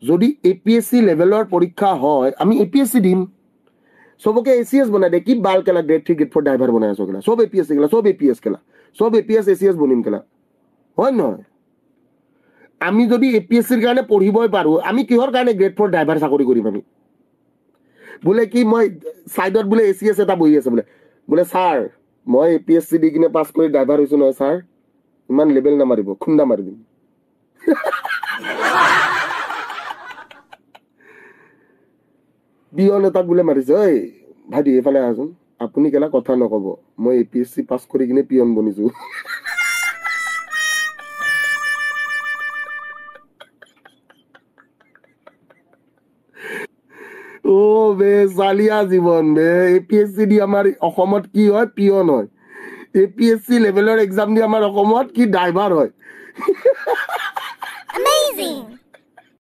যদি এপিএসসি লেভেলৰ পৰীক্ষা হয় আমি এপিএসসি দিম সবকে এসিএস বনাই দে কি বাল কেলা গ্রেড 3 গ্রেড 4 ড্রাইভার বনাই আছো কেলা সব এপিএসসি কেলা সব এপিএস কেলা সব এপিএস এসিএস বনিম কেলা হয় নহয় আমি যদি এপিএসসিৰ কাৰণে পঢ়িবই পাৰো আমি কিহৰ কাৰণে গ্ৰেড 4 ড্ৰাইভাৰ চাকৰি কৰিম আমি বোলে কি মই সাইডত বোলে এসিএস এটা বহি আছে বোলে স্যাৰ মই এপিএসসি দি কিনে পাস কৰি ড্ৰাইভাৰ হৈছো নহয় স্যাৰ ইমান লেভেল নামাৰিব খুন্দা মাৰি দিম পিয়ন এটাক বোলে মাৰিছে ঐ ভাইটি এইফালে আহচোন আপুনি কেলা কথা নকব মই এপিএসসি পাস কৰি কিনে পিয়ন বনিছো ও বে জালিয়া জীৱন বে এপিএসসি দি আমাৰ অসমত কি হয় পিয়ন হয় এপিএসসি লেভেলৰ এক্সাম দি আমাৰ অসমত কি ড্ৰাইভাৰ হয় Amazing!